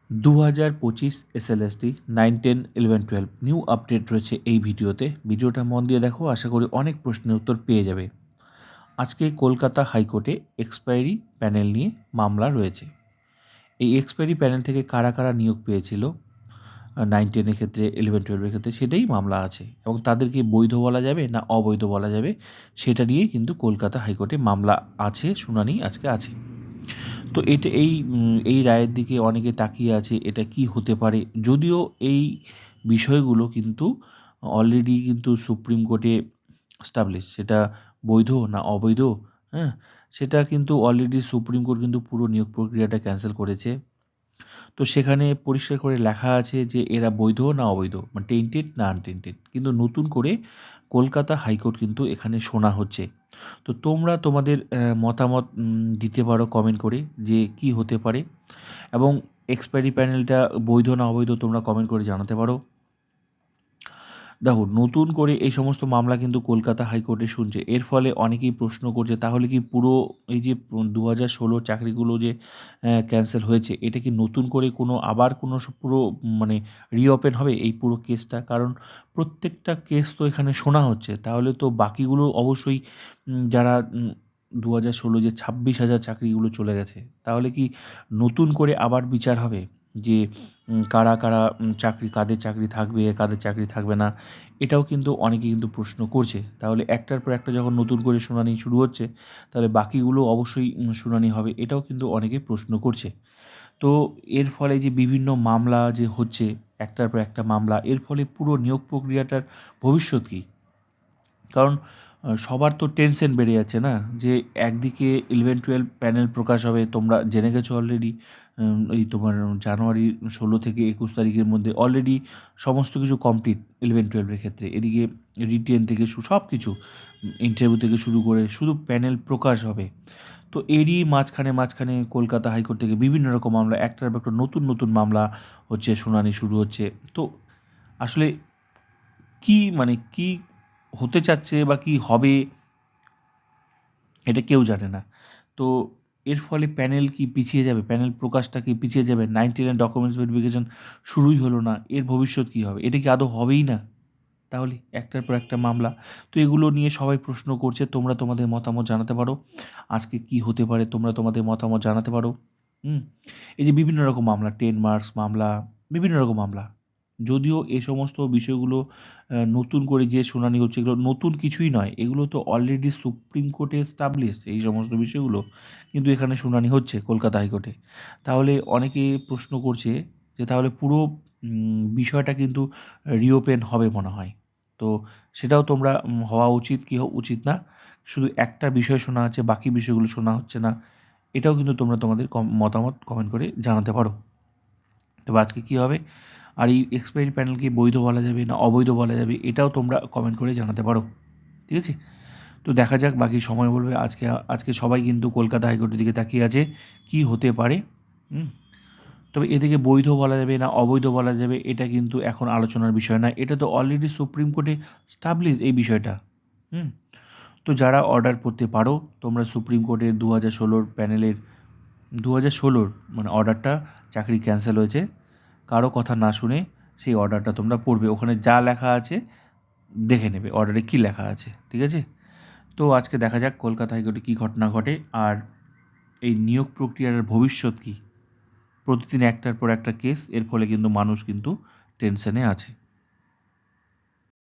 2025 SLST 9, 10, 11, 12 new update রয়েছে এই ভিডিওতে। ভিডিওটা মন দিয়ে দেখো, আশা করি অনেক প্রশ্নের উত্তর পেয়ে যাবে। আজকে কলকাতা হাইকোর্টে এক্সপায়ারি প্যানেল নিয়ে মামলা রয়েছে। এই এক্সপায়ারি প্যানেল থেকে কারা কারা নিয়োগ পেয়েছিল 9, 10 এর ক্ষেত্রে, 11, 12 এর ক্ষেত্রে, সেটাই মামলা আছে এবং তাদেরকে বৈধ বলা যাবে না অবৈধ বলা যাবে সেটা নিয়েই কিন্তু কলকাতা হাইকোর্টে মামলা আছে, শুনানি আজকে আছে। তো এই রায়ের দিকে অনেকে তাকিয়ে আছে, এটা কি হতে পারে, যদিও এই বিষয়গুলো কিন্তু অলরেডি কিন্তু সুপ্রিম কোর্টে এস্টাবলিশ, সেটা বৈধ না অবৈধ, হ্যাঁ, সেটা কিন্তু অলরেডি সুপ্রিম কোর্ট কিন্তু পুরো নিয়োগ প্রক্রিয়াটা ক্যান্সেল করেছে। তো সেখানে পরিষ্কার করে লেখা আছে যে এরা বৈধ না অবৈধ, মানে টেন্টেড না আনটেন্টেড, কিন্তু নতুন করে কলকাতা হাইকোর্ট কিন্তু এখানে শোনা হচ্ছে। তো তোমরা তোমাদের মতামত দিতে পারো কমেন্ট করে যে কি হতে পারে, এবং এক্সপায়ারি প্যানেলটা বৈধ না অবৈধ তোমরা কমেন্ট করে জানাতে পারো। দেখো, নতুন করে এই সমস্ত মামলা কিন্তু কলকাতা হাইকোর্টে শুনছে। এর ফলে অনেকেই প্রশ্ন করছে, তাহলে কি পুরো এই যে 2016 চাকরিগুলো যে ক্যান্সেল হয়েছে, এটা কি নতুন করে আবার পুরো মানে রিওপেন হবে এই পুরো কেসটা? কারণ প্রত্যেকটা কেস তো এখানে শোনা হচ্ছে, তাহলে তো বাকিগুলো অবশ্যই যারা 2016 যে 26,000 চাকরিগুলো চলে গেছে, তাহলে কি নতুন করে আবার বিচার হবে যে কারা কারা চাকরি, কাদের চাকরি থাকবে, কাদের চাকরি থাকবে না? এটাও কিন্তু অনেকে কিন্তু প্রশ্ন করছে। তাহলে একটার পর একটা যখন নতুন করে শুনানি শুরু হচ্ছে, তাহলে বাকিগুলো অবশ্যই শুনানি হবে, এটাও কিন্তু অনেকে প্রশ্ন করছে। তো এর ফলে যে বিভিন্ন মামলা যে হচ্ছে, একটার পর একটা মামলা, এর ফলে পুরো নিয়োগ প্রক্রিয়াটার ভবিষ্যৎ কী? কারণ সবার তো টেনশন বেড়ে যাচ্ছে না, যে একদিকে 11-12 প্যানেল প্রকাশ হবে, তোমরা জেনে গেছো অলরেডি। এই তোমার জানুয়ারি 16 থেকে 21 তারিখের মধ্যে অলরেডি সমস্ত কিছু কমপ্লিট 11-12 এর ক্ষেত্রে। এদিকে রিটেন থেকে সব কিছু, ইন্টারভিউ থেকে শুরু করে শুধু প্যানেল প্রকাশ হবে। তো এরই মাঝখানে কলকাতা হাইকোর্ট থেকে বিভিন্ন রকম মামলা, একটার পর একটা নতুন নতুন মামলা হচ্ছে, শুনানি শুরু হচ্ছে। তো আসলে কি হতে চাচ্ছে বা কি হবে, এটা কেউ জানে না। তো এর ফলে প্যানেল কি পিছিয়ে যাবে? প্যানেল প্রকাশটা কি পিছিয়ে যাবে? 9, 10 এর ডকুমেন্টস ভেরিফিকেশন শুরুই হলো না। এর ভবিষ্যৎ কী হবে? এটা কি আদৌ হবেই না? তাহলে একটার পর একটা মামলা। তো এগুলো নিয়ে সবাই প্রশ্ন করছে। তোমরা তোমাদের মতামত জানাতে পারো। আজকে কি হতে পারে, তোমরা তোমাদের মতামত জানাতে পারো। হুম? এই যে বিভিন্ন রকম মামলা, 10 মার্কস মামলা, বিভিন্ন রকম মামলা। যদিও এ সমস্ত বিষয়গুলো নতুন করে যে শুনানি হচ্ছে, এগুলো নতুন কিছুই নয়। এগুলো তো অলরেডি সুপ্রিম কোর্টে এস্টাবলিশড এই সমস্ত বিষয়গুলো। কিন্তু এখানে শুনানি হচ্ছে কলকাতা হাইকোর্টে। তাহলে অনেকে প্রশ্ন করছে যে তাহলে পুরো বিষয়টা কিন্তু রিওপেন হবে মনে হয়। তো সেটাও তোমরা হওয়া উচিত কি উচিত না। শুধু একটা বিষয় শোনা আছে, বাকি বিষয়গুলো শোনা হচ্ছে না। এটাও কিন্তু তোমরা তোমাদের মতামত কমেন্ট করে জানাতে পারো। তবে আজকে কী হবে, আর এই এক্সপায়ারি প্যানেলকে বৈধ বলা যাবে না অবৈধ বলা যাবে, এটাও তোমরা কমেন্ট করে জানাতে পারো। ঠিক আছে? তো দেখা যাক, বাকি সময় বলবে। আজকে সবাই কিন্তু কলকাতা হাইকোর্টের দিকে তাকিয়ে আছে, কি হতে পারে। হুম? তবে এদিকে বৈধ বলা যাবে না অবৈধ বলা যাবে, এটা কিন্তু এখন আলোচনার বিষয় না। এটা তো অলরেডি সুপ্রিম কোর্টে এস্টাবলিশ এই বিষয়টা। হুম? তো যারা অর্ডার করতে পারো, তোমরা সুপ্রিম কোর্টের 2016 প্যানেলের 2016 মানে অর্ডারটা, চাকরি ক্যান্সেল হয়েছে, কারো কথা না শুনে সেই অর্ডারটা তোমরা পড়বে। ওখানে যা লেখা আছে দেখে নেবে অর্ডারে কী লেখা আছে। ঠিক আছে? তো আজকে দেখা যাক কলকাতা হাইকোর্টে কী ঘটনা ঘটে, আর এই নিয়োগ প্রক্রিয়ার ভবিষ্যৎ কী। প্রতিদিন একটার পর একটা কেস, এর ফলে কিন্তু মানুষ কিন্তু টেনশনে আছে।